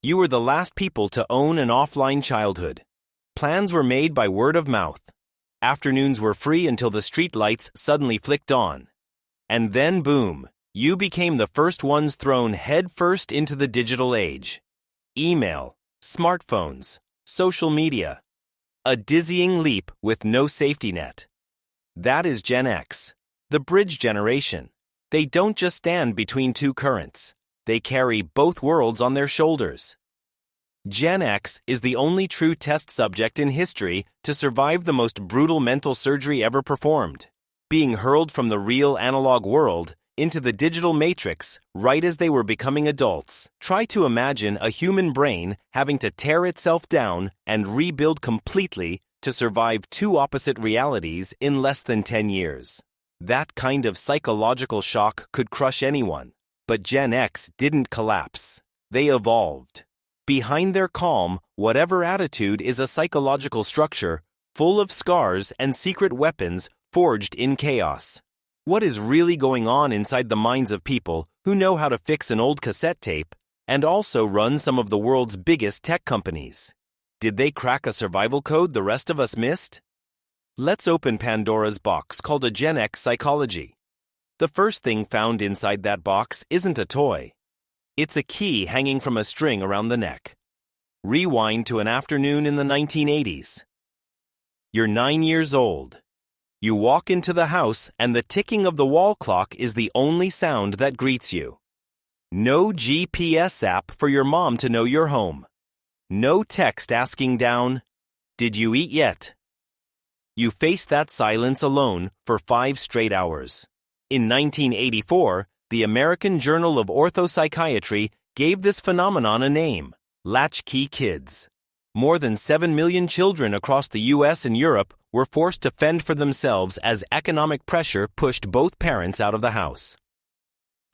You were the last people to own an offline childhood. Plans were made by word of mouth. Afternoons were free until the street lights suddenly flicked on. And then boom, you became the first ones thrown headfirst into the digital age. Email, smartphones, social media. A dizzying leap with no safety net. That is Gen X, the bridge generation. They don't just stand between two currents. They carry both worlds on their shoulders. Gen X is the only true test subject in history to survive the most brutal mental surgery ever performed, being hurled from the real analog world into the digital matrix right as they were becoming adults. Try to imagine a human brain having to tear itself down and rebuild completely to survive two opposite realities in less than 10 years. That kind of psychological shock could crush anyone. But Gen X didn't collapse. They evolved. Behind their calm, whatever attitude is a psychological structure full of scars and secret weapons forged in chaos. What is really going on inside the minds of people who know how to fix an old cassette tape and also run some of the world's biggest tech companies? Did they crack a survival code the rest of us missed? Let's open Pandora's box called a Gen X psychology. The first thing found inside that box isn't a toy. It's a key hanging from a string around the neck. Rewind to an afternoon in the 1980s. You're 9 years old. You walk into the house and the ticking of the wall clock is the only sound that greets you. No GPS app for your mom to know you're home. No text asking down, "Did you eat yet?" You face that silence alone for 5 straight hours. In 1984, the American Journal of Orthopsychiatry gave this phenomenon a name, Latchkey kids. More than 7 million children across the US and Europe were forced to fend for themselves as economic pressure pushed both parents out of the house.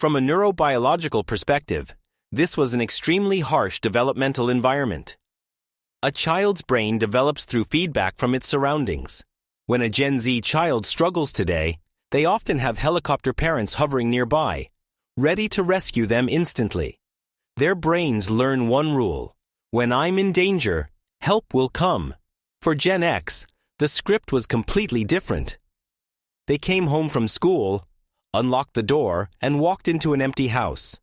From a neurobiological perspective, this was an extremely harsh developmental environment. A child's brain develops through feedback from its surroundings. When a Gen Z child struggles today, they often have helicopter parents hovering nearby, ready to rescue them instantly. Their brains learn one rule: when I'm in danger, help will come. For Gen X, the script was completely different. They came home from school, unlocked the door, and walked into an empty house.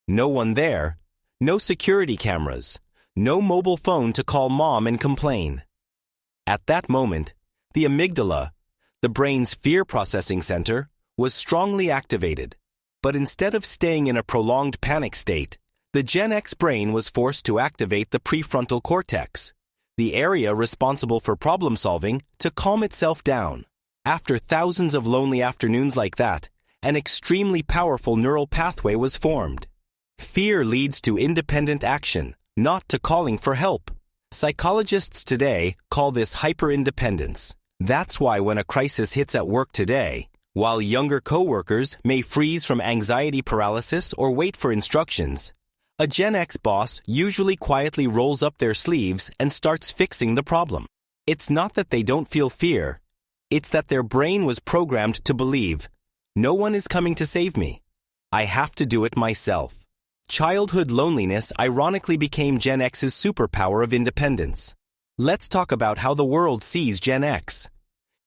No one there, no security cameras, no mobile phone to call mom and complain. At that moment, the amygdala, the brain's fear processing center, was strongly activated. But instead of staying in a prolonged panic state, the Gen X brain was forced to activate the prefrontal cortex, the area responsible for problem solving, to calm itself down. After thousands of lonely afternoons like that, an extremely powerful neural pathway was formed. Fear leads to independent action, not to calling for help. Psychologists today call this hyperindependence. That's why when a crisis hits at work today, while younger coworkers may freeze from anxiety paralysis or wait for instructions, a Gen X boss usually quietly rolls up their sleeves and starts fixing the problem. It's not that they don't feel fear. It's that their brain was programmed to believe, no one is coming to save me. I have to do it myself. Childhood loneliness ironically became Gen X's superpower of independence. Let's talk about how the world sees Gen X.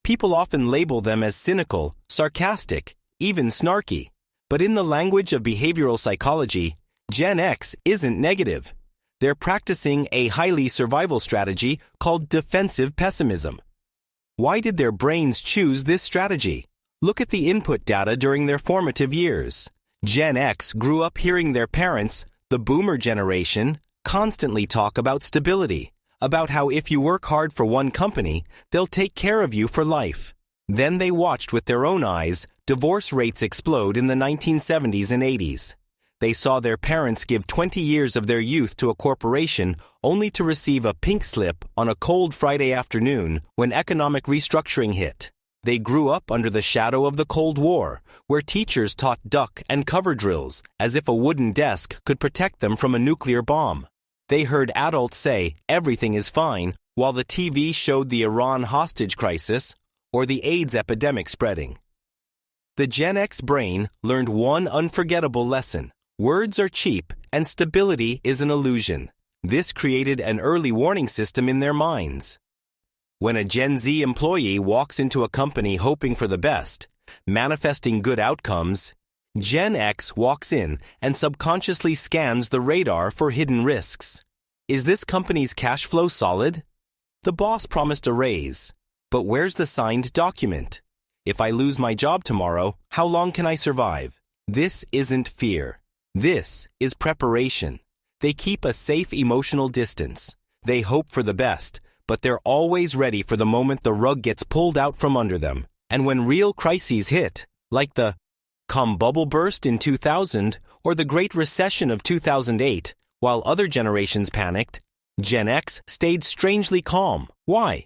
People often label them as cynical, sarcastic, even snarky. But in the language of behavioral psychology, Gen X isn't negative. They're practicing a highly survival strategy called defensive pessimism. Why did their brains choose this strategy? Look at the input data during their formative years. Gen X grew up hearing their parents, the boomer generation, constantly talk about stability, about how if you work hard for one company, they'll take care of you for life. Then they watched with their own eyes divorce rates explode in the 1970s and 80s. They saw their parents give 20 years of their youth to a corporation only to receive a pink slip on a cold Friday afternoon when economic restructuring hit. They grew up under the shadow of the Cold War, where teachers taught duck and cover drills as if a wooden desk could protect them from a nuclear bomb. They heard adults say everything is fine while the TV showed the Iran hostage crisis or the AIDS epidemic spreading. The Gen X brain learned one unforgettable lesson. Words are cheap and stability is an illusion. This created an early warning system in their minds. When a Gen Z employee walks into a company hoping for the best, manifesting good outcomes, Gen X walks in and subconsciously scans the radar for hidden risks. Is this company's cash flow solid? The boss promised a raise, but where's the signed document? If I lose my job tomorrow, how long can I survive? This isn't fear. This is preparation. They keep a safe emotional distance. They hope for the best, but they're always ready for the moment the rug gets pulled out from under them. And when real crises hit, like the bubble burst in 2000 or the Great Recession of 2008, while other generations panicked, Gen X stayed strangely calm. Why?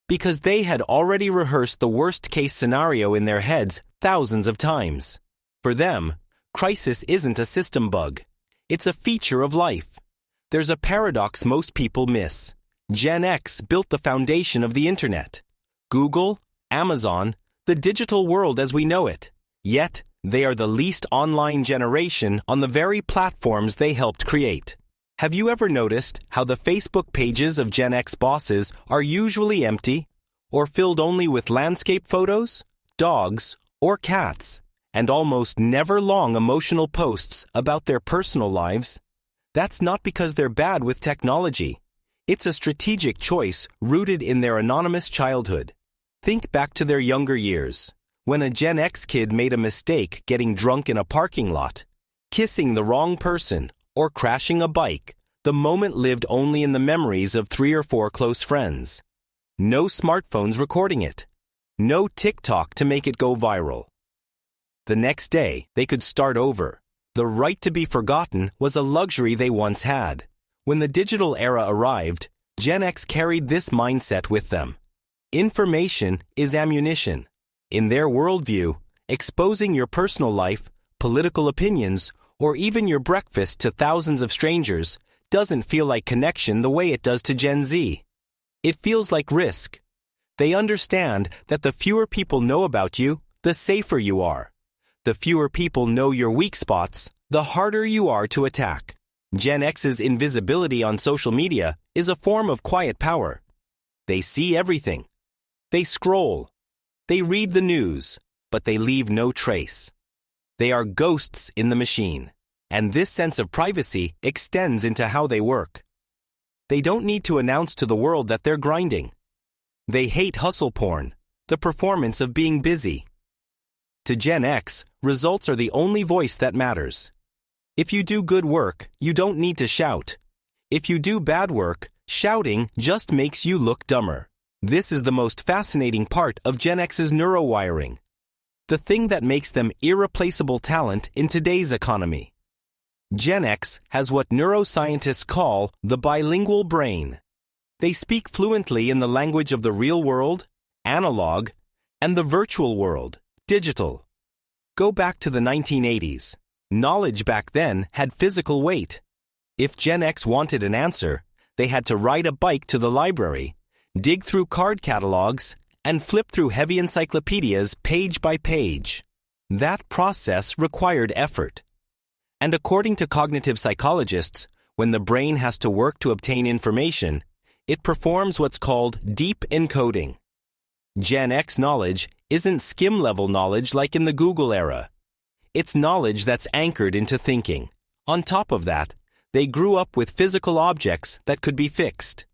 Because they had already rehearsed the worst-case scenario in their heads thousands of times. For them, crisis isn't a system bug. It's a feature of life. There's a paradox most people miss. Gen X built the foundation of the internet. Google, Amazon, the digital world as we know it. Yet, they are the least online generation on the very platforms they helped create. Have you ever noticed how the Facebook pages of Gen X bosses are usually empty or filled only with landscape photos, dogs, or cats, and almost never long emotional posts about their personal lives? That's not because they're bad with technology. It's a strategic choice rooted in their anonymous childhood. Think back to their younger years, when a Gen X kid made a mistake getting drunk in a parking lot, kissing the wrong person, or crashing a bike. The moment lived only in the memories of 3 or 4 close friends. No smartphones recording it. No TikTok to make it go viral. The next day, they could start over. The right to be forgotten was a luxury they once had. When the digital era arrived, Gen X carried this mindset with them. Information is ammunition. In their worldview, exposing your personal life, political opinions, or even your breakfast to thousands of strangers doesn't feel like connection the way it does to Gen Z. It feels like risk. They understand that the fewer people know about you, the safer you are. The fewer people know your weak spots, the harder you are to attack. Gen X's invisibility on social media is a form of quiet power. They see everything. They scroll. They read the news, but they leave no trace. They are ghosts in the machine, and this sense of privacy extends into how they work. They don't need to announce to the world that they're grinding. They hate hustle porn, the performance of being busy. To Gen X, results are the only voice that matters. If you do good work, you don't need to shout. If you do bad work, shouting just makes you look dumber. This is the most fascinating part of Gen X's neurowiring. The thing that makes them irreplaceable talent in today's economy. Gen X has what neuroscientists call the bilingual brain. They speak fluently in the language of the real world, analog, and the virtual world, digital. Go back to the 1980s. Knowledge back then had physical weight. If Gen X wanted an answer, they had to ride a bike to the library, dig through card catalogs, and flip through heavy encyclopedias page by page. That process required effort. And according to cognitive psychologists, when the brain has to work to obtain information, it performs what's called deep encoding. Gen X knowledge isn't skim-level knowledge like in the Google era. It's knowledge that's anchored into thinking. On top of that, they grew up with physical objects that could be fixed.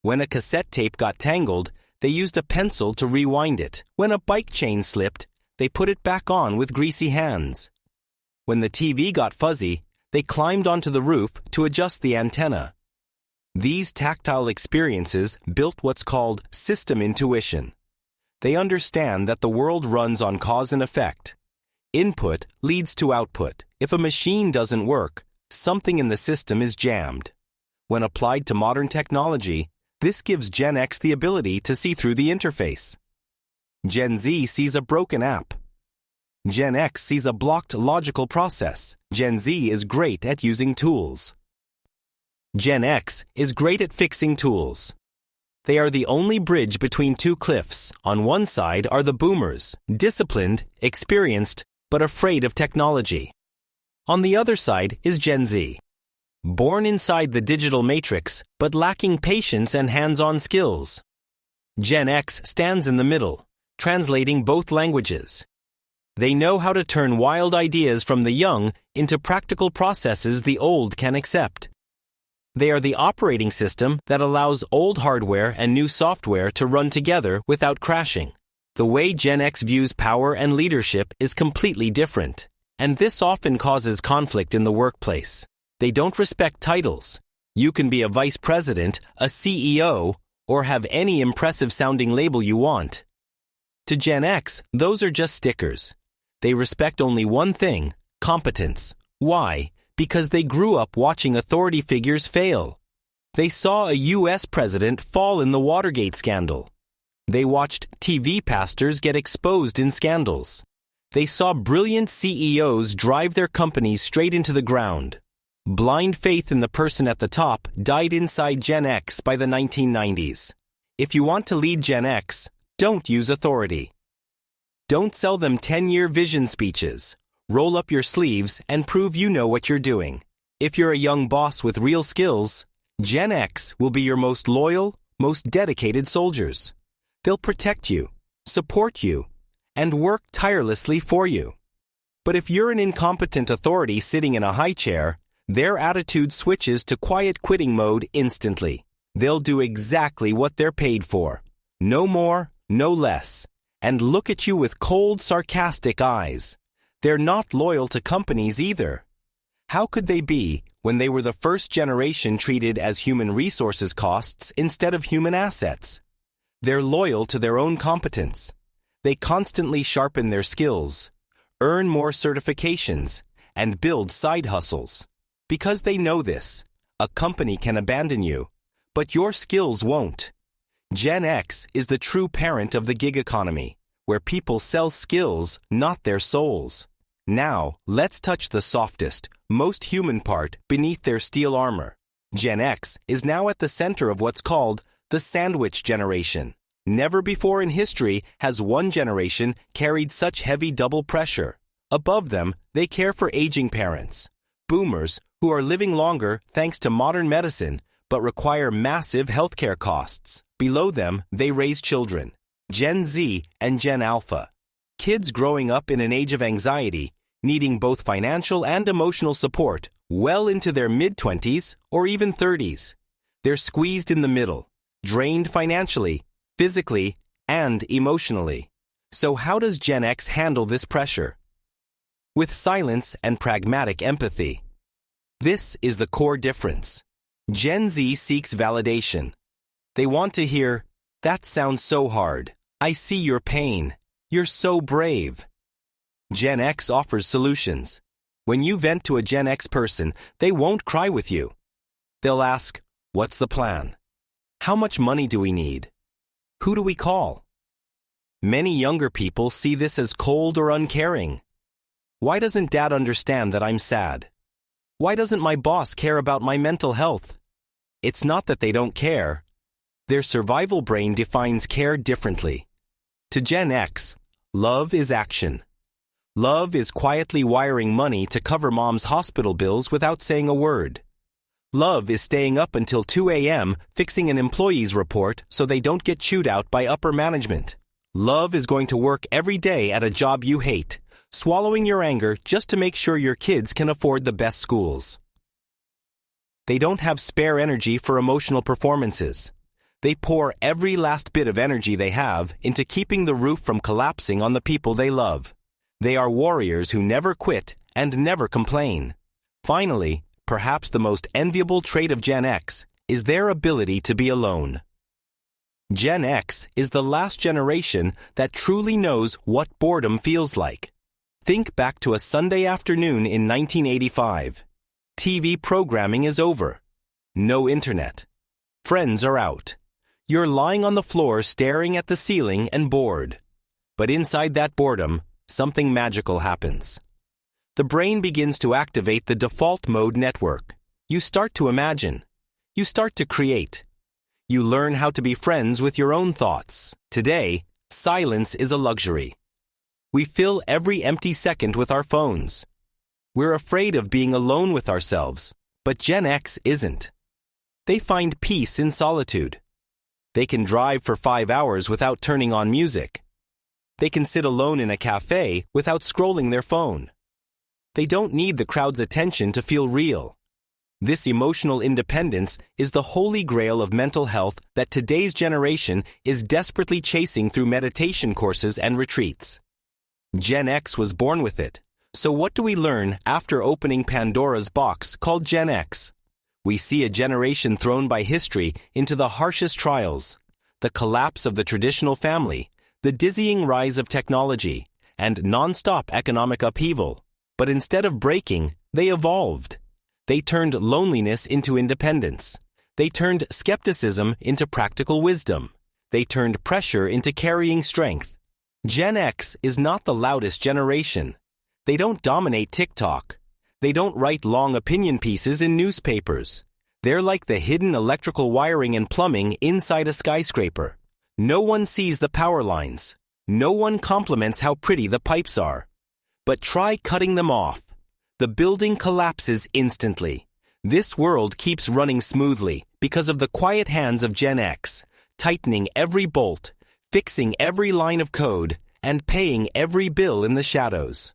When a cassette tape got tangled, they used a pencil to rewind it. When a bike chain slipped, they put it back on with greasy hands. When the TV got fuzzy, they climbed onto the roof to adjust the antenna. These tactile experiences built what's called system intuition. They understand that the world runs on cause and effect. Input leads to output. If a machine doesn't work, something in the system is jammed. When applied to modern technology, this gives Gen X the ability to see through the interface. Gen Z sees a broken app. Gen X sees a blocked logical process. Gen Z is great at using tools. Gen X is great at fixing tools. They are the only bridge between two cliffs. On one side are the boomers, disciplined, experienced, but afraid of technology. On the other side is Gen Z. Born inside the digital matrix, but lacking patience and hands-on skills. Gen X stands in the middle, translating both languages. They know how to turn wild ideas from the young into practical processes the old can accept. They are the operating system that allows old hardware and new software to run together without crashing. The way Gen X views power and leadership is completely different, and this often causes conflict in the workplace. They don't respect titles. You can be a vice president, a CEO, or have any impressive-sounding label you want. To Gen X, those are just stickers. They respect only one thing: competence. Why? Because they grew up watching authority figures fail. They saw a U.S. president fall in the Watergate scandal. They watched TV pastors get exposed in scandals. They saw brilliant CEOs drive their companies straight into the ground. Blind faith in the person at the top died inside Gen X by the 1990s. If you want to lead Gen X, don't use authority. Don't sell them 10-year vision speeches. Roll up your sleeves and prove you know what you're doing. If you're a young boss with real skills, Gen X will be your most loyal, most dedicated soldiers. They'll protect you, support you, and work tirelessly for you. But if you're an incompetent authority sitting in a high chair, their attitude switches to quiet quitting mode instantly. They'll do exactly what they're paid for. No more, no less. And look at you with cold, sarcastic eyes. They're not loyal to companies either. How could they be when they were the first generation treated as human resources costs instead of human assets? They're loyal to their own competence. They constantly sharpen their skills, earn more certifications, and build side hustles. Because they know this, a company can abandon you, but your skills won't. Gen X is the true parent of the gig economy, where people sell skills, not their souls. Now, let's touch the softest, most human part beneath their steel armor. Gen X is now at the center of what's called the sandwich generation. Never before in history has one generation carried such heavy double pressure. Above them, they care for aging parents, boomers who are living longer thanks to modern medicine but require massive healthcare costs. Below them, they raise children, Gen Z and Gen Alpha. Kids growing up in an age of anxiety, needing both financial and emotional support well into their mid-20s or even 30s. They're squeezed in the middle, drained financially, physically, and emotionally. So how does Gen X handle this pressure? With silence and pragmatic empathy. This is the core difference. Gen Z seeks validation. They want to hear, "That sounds so hard. I see your pain. You're so brave." Gen X offers solutions. When you vent to a Gen X person, they won't cry with you. They'll ask, "What's the plan? How much money do we need? Who do we call?" Many younger people see this as cold or uncaring. Why doesn't Dad understand that I'm sad? Why doesn't my boss care about my mental health? It's not that they don't care. Their survival brain defines care differently. To Gen X, love is action. Love is quietly wiring money to cover mom's hospital bills without saying a word. Love is staying up until 2 a.m. fixing an employee's report so they don't get chewed out by upper management. Love is going to work every day at a job you hate, swallowing your anger just to make sure your kids can afford the best schools. They don't have spare energy for emotional performances. They pour every last bit of energy they have into keeping the roof from collapsing on the people they love. They are warriors who never quit and never complain. Finally, perhaps the most enviable trait of Gen X is their ability to be alone. Gen X is the last generation that truly knows what boredom feels like. Think back to a Sunday afternoon in 1985. TV programming is over. No internet. Friends are out. You're lying on the floor staring at the ceiling and bored. But inside that boredom, something magical happens. The brain begins to activate the default mode network. You start to imagine. You start to create. You learn how to be friends with your own thoughts. Today, silence is a luxury. We fill every empty second with our phones. We're afraid of being alone with ourselves, but Gen X isn't. They find peace in solitude. They can drive for 5 hours without turning on music. They can sit alone in a cafe without scrolling their phone. They don't need the crowd's attention to feel real. This emotional independence is the holy grail of mental health that today's generation is desperately chasing through meditation courses and retreats. Gen X was born with it. So what do we learn after opening Pandora's box called Gen X? We see a generation thrown by history into the harshest trials, the collapse of the traditional family, the dizzying rise of technology, and non-stop economic upheaval. But instead of breaking, they evolved. They turned loneliness into independence. They turned skepticism into practical wisdom. They turned pressure into carrying strength. Gen X is not the loudest generation. They don't dominate TikTok. They don't write long opinion pieces in newspapers. They're like the hidden electrical wiring and plumbing inside a skyscraper. No one sees the power lines. No one compliments how pretty the pipes are. But try cutting them off. The building collapses instantly. This world keeps running smoothly because of the quiet hands of Gen X, tightening every bolt, fixing every line of code, and paying every bill in the shadows.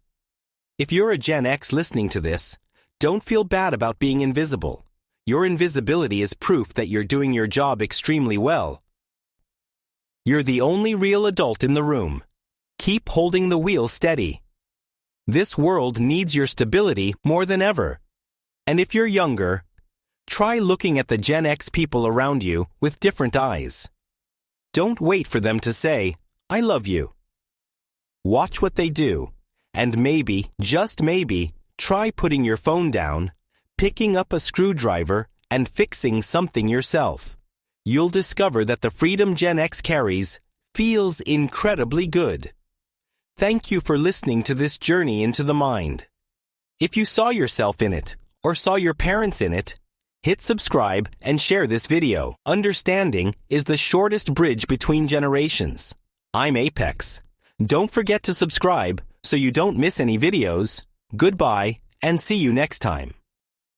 If you're a Gen X listening to this, don't feel bad about being invisible. Your invisibility is proof that you're doing your job extremely well. You're the only real adult in the room. Keep holding the wheel steady. This world needs your stability more than ever. And if you're younger, try looking at the Gen X people around you with different eyes. Don't wait for them to say, "I love you." Watch what they do, and maybe, just maybe, try putting your phone down, picking up a screwdriver, and fixing something yourself. You'll discover that the freedom Gen X carries feels incredibly good. Thank you for listening to this journey into the mind. If you saw yourself in it, or saw your parents in it, hit subscribe and share this video. Understanding is the shortest bridge between generations. I'm Apex. Don't forget to subscribe so you don't miss any videos. Goodbye, and see you next time.